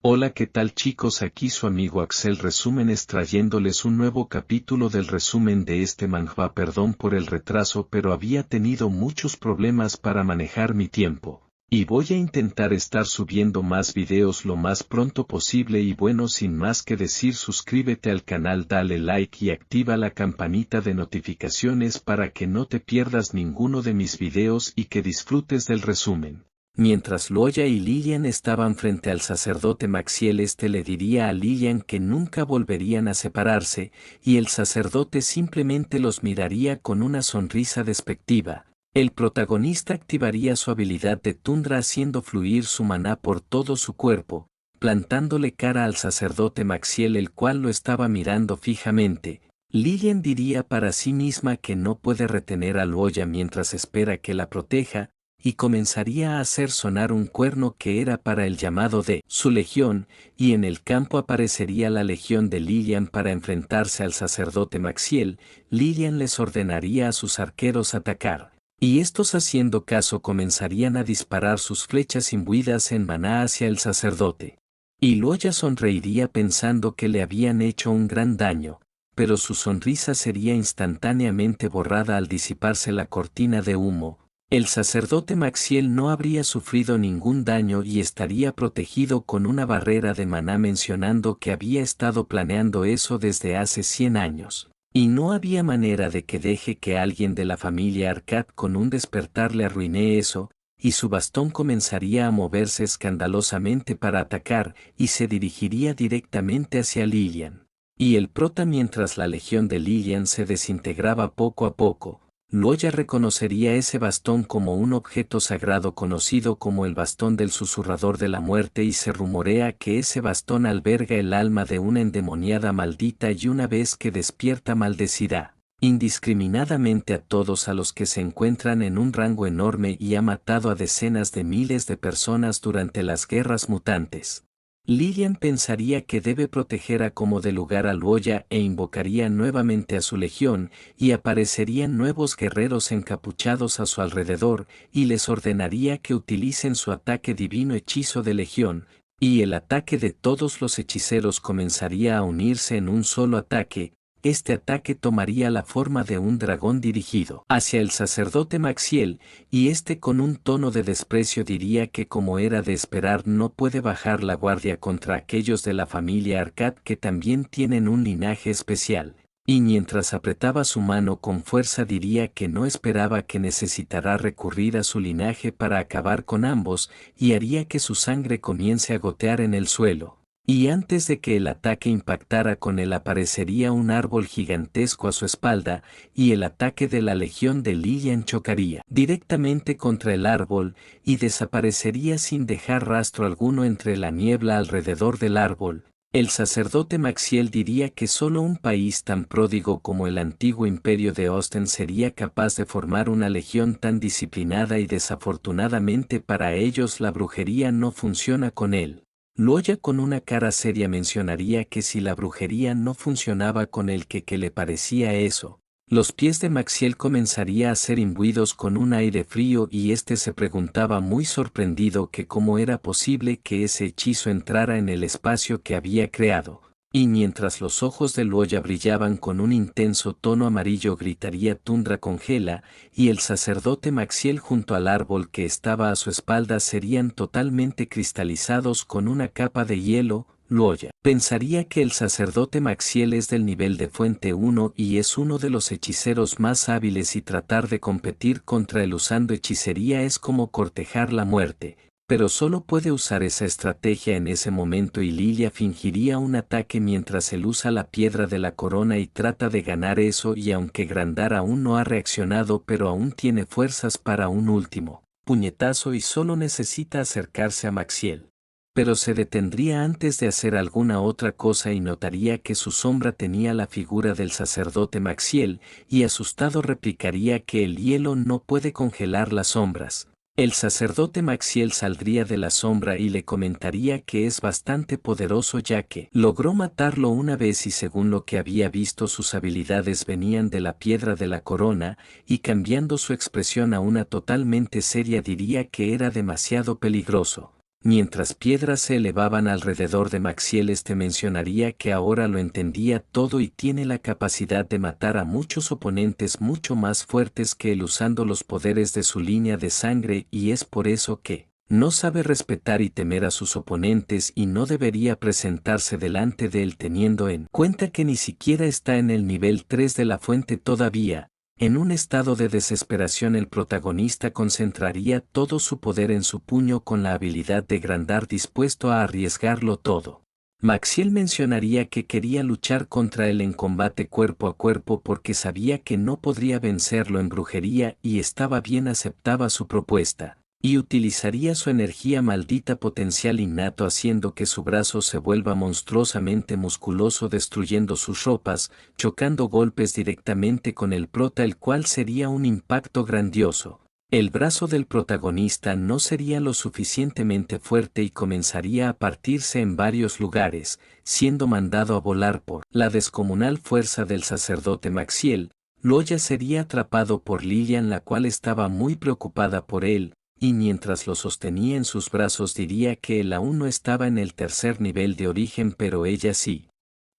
Hola, ¿qué tal chicos? Aquí su amigo Axel Resúmenes trayéndoles un nuevo capítulo del resumen de este manhwa. Perdón por el retraso, pero había tenido muchos problemas para manejar mi tiempo. Y voy a intentar estar subiendo más videos lo más pronto posible y bueno, sin más que decir, suscríbete al canal, dale like y activa la campanita de notificaciones para que no te pierdas ninguno de mis videos y que disfrutes del resumen. Mientras Luoya y Lillian estaban frente al sacerdote Maxiel, este le diría a Lillian que nunca volverían a separarse, y el sacerdote simplemente los miraría con una sonrisa despectiva. El protagonista activaría su habilidad de tundra haciendo fluir su maná por todo su cuerpo, plantándole cara al sacerdote Maxiel, el cual lo estaba mirando fijamente. Lillian diría para sí misma que no puede retener a Luoya mientras espera que la proteja, y comenzaría a hacer sonar un cuerno que era para el llamado de su legión, y en el campo aparecería la legión de Lillian para enfrentarse al sacerdote Maxiel. Lillian les ordenaría a sus arqueros atacar, y estos, haciendo caso, comenzarían a disparar sus flechas imbuidas en maná hacia el sacerdote. Y Luoya sonreiría pensando que le habían hecho un gran daño, pero su sonrisa sería instantáneamente borrada al disiparse la cortina de humo. El sacerdote Maxiel no habría sufrido ningún daño y estaría protegido con una barrera de maná, mencionando que había estado planeando eso desde hace 100 años. Y no había manera de que deje que alguien de la familia Arcad con un despertar le arruine eso, y su bastón comenzaría a moverse escandalosamente para atacar, y se dirigiría directamente hacia Lillian. Y el prota, mientras la legión de Lillian se desintegraba poco a poco, Luoya reconocería ese bastón como un objeto sagrado conocido como el bastón del susurrador de la muerte, y se rumorea que ese bastón alberga el alma de una endemoniada maldita, y una vez que despierta maldecirá indiscriminadamente a todos a los que se encuentran en un rango enorme, y ha matado a decenas de miles de personas durante las guerras mutantes. Lillian pensaría que debe proteger a como de lugar a Luoya e invocaría nuevamente a su legión, y aparecerían nuevos guerreros encapuchados a su alrededor, y les ordenaría que utilicen su ataque divino hechizo de legión, y el ataque de todos los hechiceros comenzaría a unirse en un solo ataque. Este ataque tomaría la forma de un dragón dirigido hacia el sacerdote Maxiel, y este, con un tono de desprecio, diría que, como era de esperar, no puede bajar la guardia contra aquellos de la familia Arcad que también tienen un linaje especial. Y mientras apretaba su mano con fuerza, diría que no esperaba que necesitará recurrir a su linaje para acabar con ambos, y haría que su sangre comience a gotear en el suelo. Y antes de que el ataque impactara con él, aparecería un árbol gigantesco a su espalda, y el ataque de la legión de Lillian chocaría directamente contra el árbol, y desaparecería sin dejar rastro alguno entre la niebla alrededor del árbol. El sacerdote Maxiel diría que solo un país tan pródigo como el antiguo imperio de Osten sería capaz de formar una legión tan disciplinada, y desafortunadamente para ellos la brujería no funciona con él. Luoya, con una cara seria, mencionaría que si la brujería no funcionaba con él, ¿qué le parecía eso? Los pies de Maxiel comenzaría a ser imbuidos con un aire frío, y este se preguntaba muy sorprendido que cómo era posible que ese hechizo entrara en el espacio que había creado. Y mientras los ojos de Luoya brillaban con un intenso tono amarillo, gritaría: tundra congela, y el sacerdote Maxiel junto al árbol que estaba a su espalda serían totalmente cristalizados con una capa de hielo. Luoya pensaría que el sacerdote Maxiel es del nivel de Fuente 1 y es uno de los hechiceros más hábiles, y tratar de competir contra él usando hechicería es como cortejar la muerte. Pero solo puede usar esa estrategia en ese momento, y Lilia fingiría un ataque mientras él usa la piedra de la corona y trata de ganar eso, y aunque Grandar aún no ha reaccionado, pero aún tiene fuerzas para un último puñetazo y solo necesita acercarse a Maxiel. Pero se detendría antes de hacer alguna otra cosa y notaría que su sombra tenía la figura del sacerdote Maxiel, y asustado replicaría que el hielo no puede congelar las sombras. El sacerdote Maxiel saldría de la sombra y le comentaría que es bastante poderoso, ya que logró matarlo una vez, y según lo que había visto sus habilidades venían de la piedra de la corona, y cambiando su expresión a una totalmente seria diría que era demasiado peligroso. Mientras piedras se elevaban alrededor de Maxiel, mencionaría que ahora lo entendía todo y tiene la capacidad de matar a muchos oponentes mucho más fuertes que él usando los poderes de su línea de sangre, y es por eso que no sabe respetar y temer a sus oponentes y no debería presentarse delante de él teniendo en cuenta que ni siquiera está en el nivel 3 de la fuente todavía. En un estado de desesperación, el protagonista concentraría todo su poder en su puño con la habilidad de Grandar, dispuesto a arriesgarlo todo. Maxiel mencionaría que quería luchar contra él en combate cuerpo a cuerpo porque sabía que no podría vencerlo en brujería y estaba bien, aceptaba su propuesta, y utilizaría su energía maldita potencial innato haciendo que su brazo se vuelva monstruosamente musculoso, destruyendo sus ropas, chocando golpes directamente con el prota, el cual sería un impacto grandioso. El brazo del protagonista no sería lo suficientemente fuerte y comenzaría a partirse en varios lugares, siendo mandado a volar por la descomunal fuerza del sacerdote Maxiel. Loya sería atrapado por Lilian, la cual estaba muy preocupada por él, y mientras lo sostenía en sus brazos diría que él aún no estaba en el tercer nivel de origen, pero ella sí.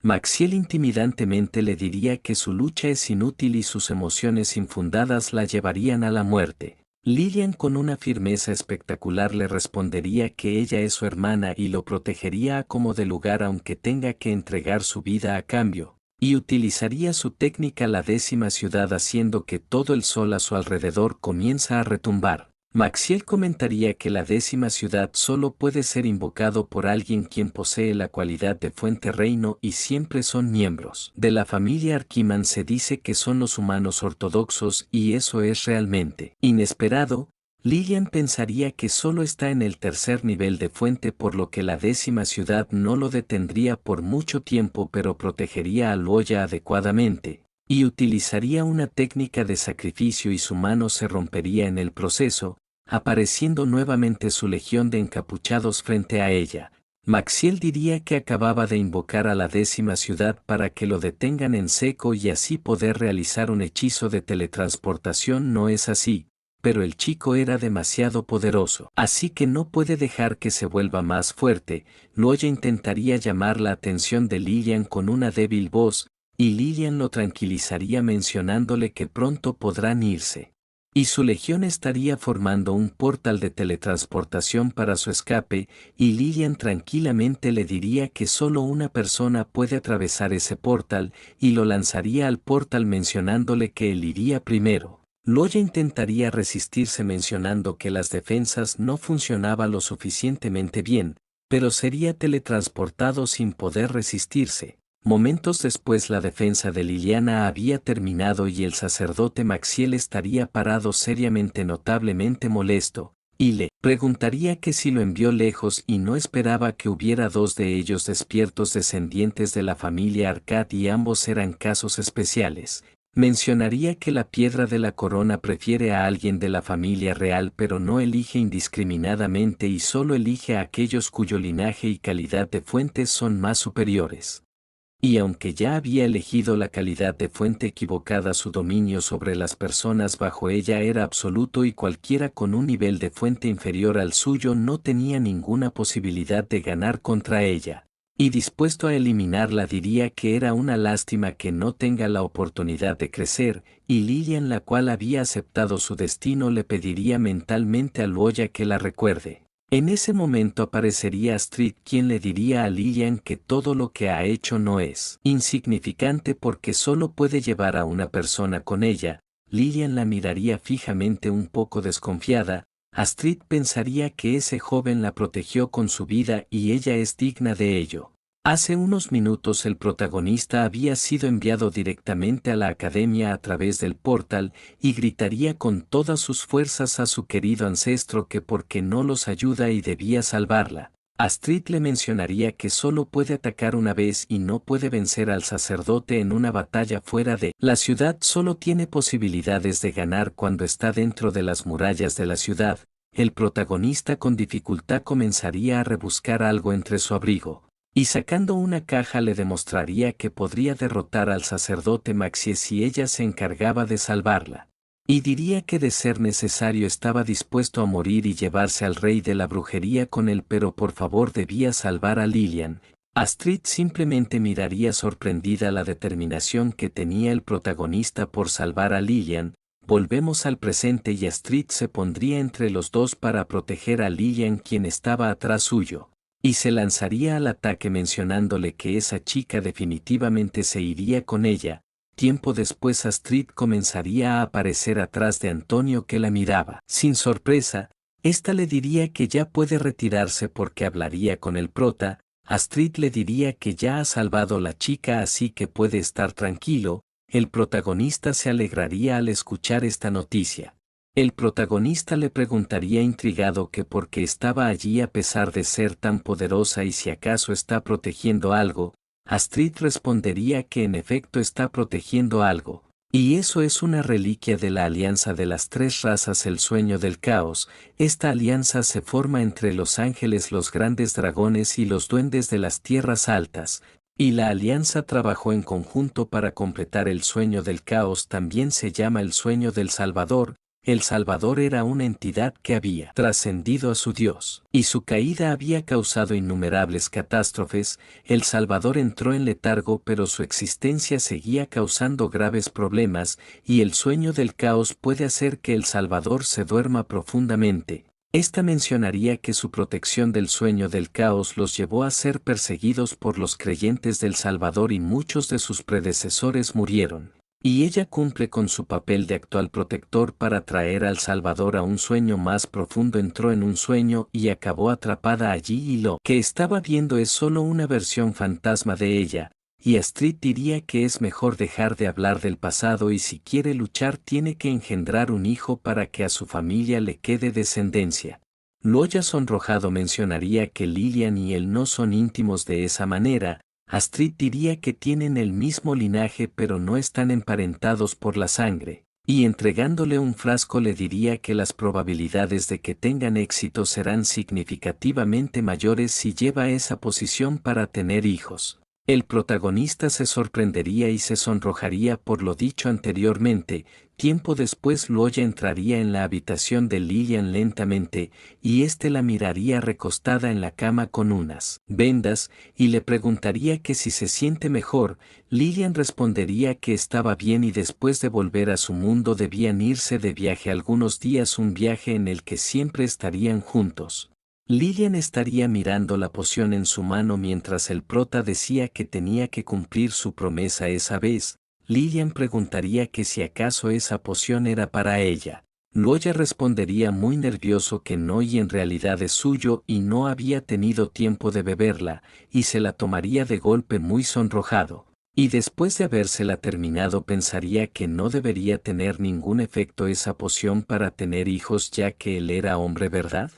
Maxiel intimidantemente le diría que su lucha es inútil y sus emociones infundadas la llevarían a la muerte. Lilian, con una firmeza espectacular, le respondería que ella es su hermana y lo protegería a como de lugar aunque tenga que entregar su vida a cambio, y utilizaría su técnica la 10ª ciudad haciendo que todo el sol a su alrededor comienza a retumbar. Maxiel comentaría que la 10ª ciudad solo puede ser invocado por alguien quien posee la cualidad de fuente reino y siempre son miembros de la familia Arquiman. Se dice que son los humanos ortodoxos y eso es realmente inesperado. Lilian pensaría que solo está en el tercer nivel de fuente, por lo que la 10ª ciudad no lo detendría por mucho tiempo, pero protegería a Loya adecuadamente, y utilizaría una técnica de sacrificio y su mano se rompería en el proceso, apareciendo nuevamente su legión de encapuchados frente a ella. Maxiel diría que acababa de invocar a la 10ª ciudad para que lo detengan en seco y así poder realizar un hechizo de teletransportación. No es así, pero el chico era demasiado poderoso, así que no puede dejar que se vuelva más fuerte. Loya intentaría llamar la atención de Lilian con una débil voz, y Lilian lo tranquilizaría mencionándole que pronto podrán irse, y su legión estaría formando un portal de teletransportación para su escape, y Lilian tranquilamente le diría que solo una persona puede atravesar ese portal, y lo lanzaría al portal mencionándole que él iría primero. Loya intentaría resistirse mencionando que las defensas no funcionaban lo suficientemente bien, pero sería teletransportado sin poder resistirse. Momentos después la defensa de Liliana había terminado y el sacerdote Maxiel estaría parado seriamente, notablemente molesto, y le preguntaría que si lo envió lejos y no esperaba que hubiera dos de ellos despiertos descendientes de la familia Arcad y ambos eran casos especiales. Mencionaría que la piedra de la corona prefiere a alguien de la familia real, pero no elige indiscriminadamente y solo elige a aquellos cuyo linaje y calidad de fuentes son más superiores. Y aunque ya había elegido la calidad de fuente equivocada, su dominio sobre las personas bajo ella era absoluto y cualquiera con un nivel de fuente inferior al suyo no tenía ninguna posibilidad de ganar contra ella. Y dispuesto a eliminarla diría que era una lástima que no tenga la oportunidad de crecer, y Lilian, la cual había aceptado su destino, le pediría mentalmente a Loya que la recuerde. En ese momento aparecería Astrid, quien le diría a Lilian que todo lo que ha hecho no es insignificante porque solo puede llevar a una persona con ella. Lilian la miraría fijamente un poco desconfiada. Astrid pensaría que ese joven la protegió con su vida y ella es digna de ello. Hace unos minutos el protagonista había sido enviado directamente a la academia a través del portal y gritaría con todas sus fuerzas a su querido ancestro que porque no los ayuda y debía salvarla. Astrid le mencionaría que solo puede atacar una vez y no puede vencer al sacerdote en una batalla fuera de la ciudad, solo tiene posibilidades de ganar cuando está dentro de las murallas de la ciudad. El protagonista con dificultad comenzaría a rebuscar algo entre su abrigo, y sacando una caja le demostraría que podría derrotar al sacerdote Maxie si ella se encargaba de salvarla. Y diría que de ser necesario estaba dispuesto a morir y llevarse al rey de la brujería con él, pero por favor debía salvar a Lillian. Astrid simplemente miraría sorprendida la determinación que tenía el protagonista por salvar a Lillian. Volvemos al presente y Astrid se pondría entre los dos para proteger a Lillian, quien estaba atrás suyo, y se lanzaría al ataque mencionándole que esa chica definitivamente se iría con ella. Tiempo después Astrid comenzaría a aparecer atrás de Antonio, que la miraba. Sin sorpresa, ésta le diría que ya puede retirarse porque hablaría con el prota. Astrid le diría que ya ha salvado a la chica, así que puede estar tranquilo. El protagonista se alegraría al escuchar esta noticia. El protagonista le preguntaría intrigado que por qué estaba allí a pesar de ser tan poderosa y si acaso está protegiendo algo. Astrid respondería que en efecto está protegiendo algo, y eso es una reliquia de la alianza de las tres razas, el sueño del caos. Esta alianza se forma entre los ángeles, los grandes dragones y los duendes de las tierras altas, y la alianza trabajó en conjunto para completar el sueño del caos. También se llama el sueño del Salvador. El Salvador era una entidad que había trascendido a su Dios, y su caída había causado innumerables catástrofes. El Salvador entró en letargo, pero su existencia seguía causando graves problemas, y el sueño del caos puede hacer que el Salvador se duerma profundamente. Esta mencionaría que su protección del sueño del caos los llevó a ser perseguidos por los creyentes del Salvador y muchos de sus predecesores murieron. Y ella cumple con su papel de actual protector para traer al Salvador a un sueño más profundo. Entró en un sueño y acabó atrapada allí, y lo que estaba viendo es solo una versión fantasma de ella, y Astrid diría que es mejor dejar de hablar del pasado y si quiere luchar tiene que engendrar un hijo para que a su familia le quede descendencia. Loya sonrojado mencionaría que Lillian y él no son íntimos de esa manera. Astrid diría que tienen el mismo linaje pero no están emparentados por la sangre, y entregándole un frasco le diría que las probabilidades de que tengan éxito serán significativamente mayores si lleva esa posición para tener hijos. El protagonista se sorprendería y se sonrojaría por lo dicho anteriormente. Tiempo después Loya entraría en la habitación de Lillian lentamente, y éste la miraría recostada en la cama con unas vendas, y le preguntaría que si se siente mejor. Lillian respondería que estaba bien y después de volver a su mundo debían irse de viaje algunos días, un viaje en el que siempre estarían juntos. Lillian estaría mirando la poción en su mano mientras el prota decía que tenía que cumplir su promesa esa vez. Lillian preguntaría que si acaso esa poción era para ella. Loya respondería muy nervioso que no y en realidad es suyo y no había tenido tiempo de beberla, y se la tomaría de golpe muy sonrojado. Y después de habérsela terminado pensaría que no debería tener ningún efecto esa poción para tener hijos ya que él era hombre, ¿verdad?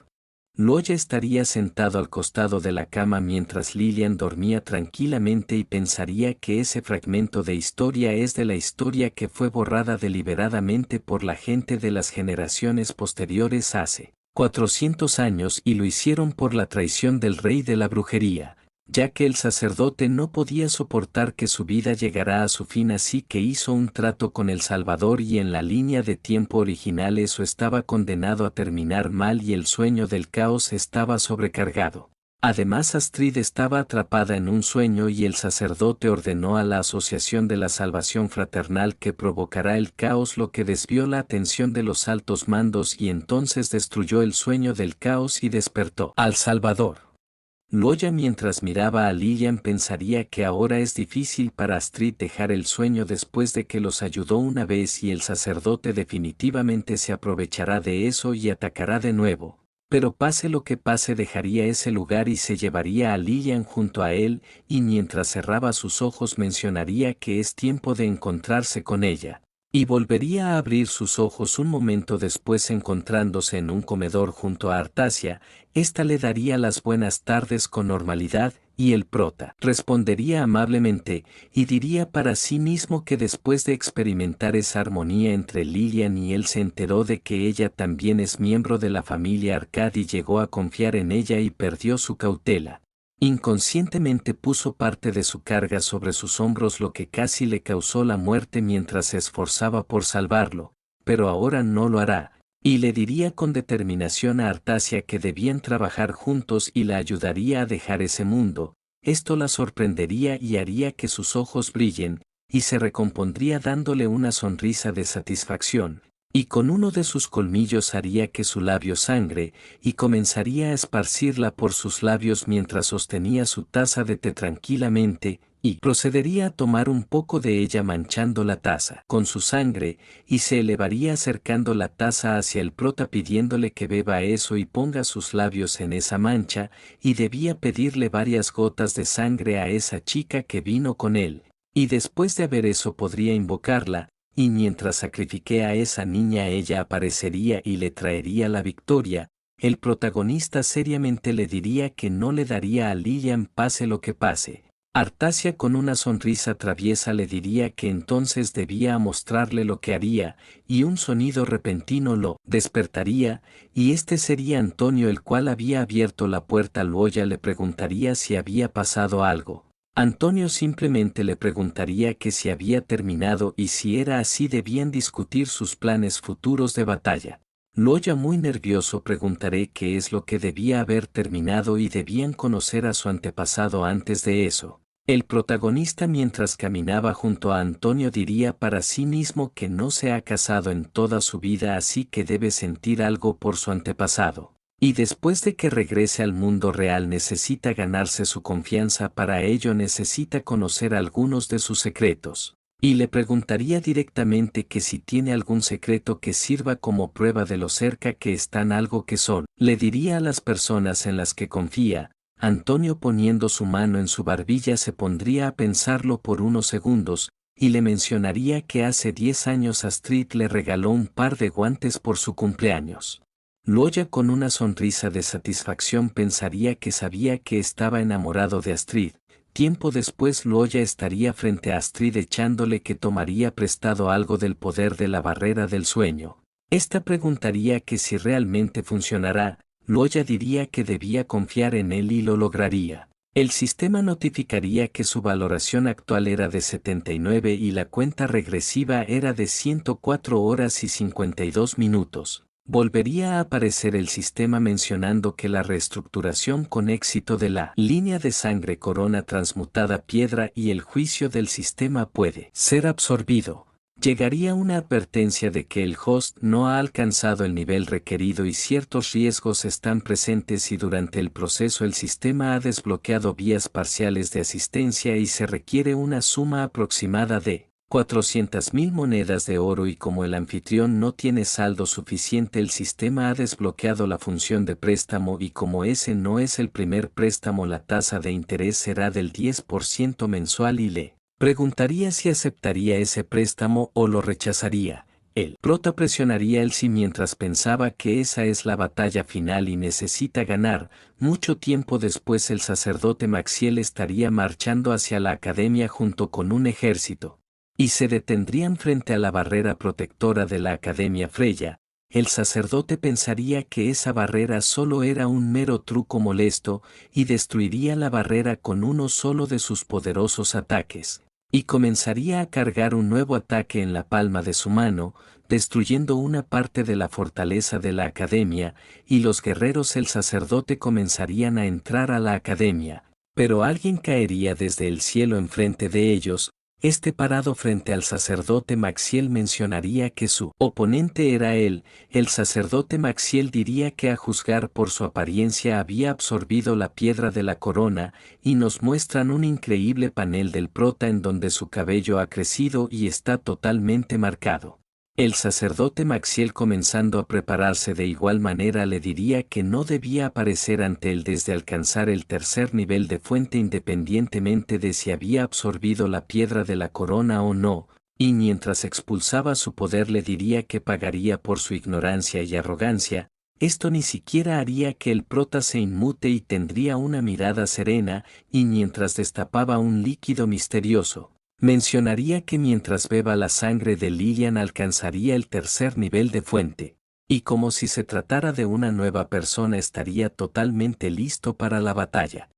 Loya estaría sentado al costado de la cama mientras Lillian dormía tranquilamente y pensaría que ese fragmento de historia es de la historia que fue borrada deliberadamente por la gente de las generaciones posteriores hace 400 años y lo hicieron por la traición del rey de la brujería, ya que el sacerdote no podía soportar que su vida llegara a su fin, así que hizo un trato con el Salvador y en la línea de tiempo original eso estaba condenado a terminar mal y el sueño del caos estaba sobrecargado. Además Astrid estaba atrapada en un sueño y el sacerdote ordenó a la Asociación de la Salvación Fraternal que provocará el caos, lo que desvió la atención de los altos mandos y entonces destruyó el sueño del caos y despertó al Salvador. Loya mientras miraba a Lillian pensaría que ahora es difícil para Astrid dejar el sueño después de que los ayudó una vez y el sacerdote definitivamente se aprovechará de eso y atacará de nuevo. Pero pase lo que pase dejaría ese lugar y se llevaría a Lillian junto a él, y mientras cerraba sus ojos mencionaría que es tiempo de encontrarse con ella. Y volvería a abrir sus ojos un momento después encontrándose en un comedor junto a Artasia. Ésta le daría las buenas tardes con normalidad, y el prota respondería amablemente, y diría para sí mismo que después de experimentar esa armonía entre Lillian y él se enteró de que ella también es miembro de la familia Arcad y llegó a confiar en ella y perdió su cautela. Inconscientemente puso parte de su carga sobre sus hombros, lo que casi le causó la muerte mientras se esforzaba por salvarlo. pero ahora no lo hará. Y le diría con determinación a Artasia que debían trabajar juntos y la ayudaría a dejar ese mundo. Esto la sorprendería y haría que sus ojos brillen, y se recompondría dándole una sonrisa de satisfacción, y con uno de sus colmillos haría que su labio sangre, y comenzaría a esparcirla por sus labios mientras sostenía su taza de té tranquilamente, y procedería a tomar un poco de ella manchando la taza con su sangre, y se elevaría acercando la taza hacia el prota pidiéndole que beba eso y ponga sus labios en esa mancha, y debía pedirle varias gotas de sangre a esa chica que vino con él, y después de haber eso podría invocarla, y mientras sacrifique a esa niña ella aparecería y le traería la victoria. El protagonista seriamente le diría que no le daría a Lilian pase lo que pase. Artasia con una sonrisa traviesa le diría que entonces debía mostrarle lo que haría, y un sonido repentino lo despertaría, y este sería Antonio el cual había abierto la puerta. Luoya le preguntaría si había pasado algo. Antonio simplemente le preguntaría que si había terminado y si era así debían discutir sus planes futuros de batalla. Luoya muy nervioso preguntaré qué es lo que debía haber terminado y debían conocer a su antepasado antes de eso. El protagonista mientras caminaba junto a Antonio diría para sí mismo que no se ha casado en toda su vida así que debe sentir algo por su antepasado. Y después de que regrese al mundo real necesita ganarse su confianza, para ello necesita conocer algunos de sus secretos. Y le preguntaría directamente que si tiene algún secreto que sirva como prueba de lo cerca que están algo que son. Le diría a las personas en las que confía. Antonio poniendo su mano en su barbilla se pondría a pensarlo por unos segundos, y le mencionaría que hace 10 años Astrid le regaló un par de guantes por su cumpleaños. Luoya con una sonrisa de satisfacción pensaría que sabía que estaba enamorado de Astrid. Tiempo después Luoya estaría frente a Astrid echándole que tomaría prestado algo del poder de la barrera del sueño. Esta preguntaría que si realmente funcionará. Luoya diría que debía confiar en él y lo lograría. El sistema notificaría que su valoración actual era de 79 y la cuenta regresiva era de 104 horas y 52 minutos. Volvería a aparecer el sistema mencionando que la reestructuración con éxito de la línea de sangre corona transmutada piedra y el juicio del sistema puede ser absorbido. Llegaría una advertencia de que el host no ha alcanzado el nivel requerido y ciertos riesgos están presentes y durante el proceso el sistema ha desbloqueado vías parciales de asistencia y se requiere una suma aproximada de 400.000 monedas de oro y como el anfitrión no tiene saldo suficiente el sistema ha desbloqueado la función de préstamo y como ese no es el primer préstamo la tasa de interés será del 10% mensual y le preguntaría si aceptaría ese préstamo o lo rechazaría. El prota presionaría el sí mientras pensaba que esa es la batalla final y necesita ganar. Mucho tiempo después el sacerdote Maxiel estaría marchando hacia la academia junto con un ejército. Y se detendrían frente a la barrera protectora de la Academia Freya. El sacerdote pensaría que esa barrera solo era un mero truco molesto y destruiría la barrera con uno solo de sus poderosos ataques. Y comenzaría a cargar un nuevo ataque en la palma de su mano, destruyendo una parte de la fortaleza de la academia, y los guerreros el sacerdote comenzarían a entrar a la academia. Pero alguien caería desde el cielo enfrente de ellos. Parado frente al sacerdote Maxiel mencionaría que su oponente era él. El sacerdote Maxiel diría que a juzgar por su apariencia había absorbido la piedra de la corona, y nos muestran un increíble panel del prota en donde su cabello ha crecido y está totalmente marcado. El sacerdote Maxiel comenzando a prepararse de igual manera le diría que no debía aparecer ante él desde alcanzar el tercer nivel de fuente independientemente de si había absorbido la piedra de la corona o no, y mientras expulsaba su poder le diría que pagaría por su ignorancia y arrogancia. Esto ni siquiera haría que el prota se inmute y tendría una mirada serena, y mientras destapaba un líquido misterioso, mencionaría que mientras beba la sangre de Lilian alcanzaría el tercer nivel de fuente, y como si se tratara de una nueva persona estaría totalmente listo para la batalla.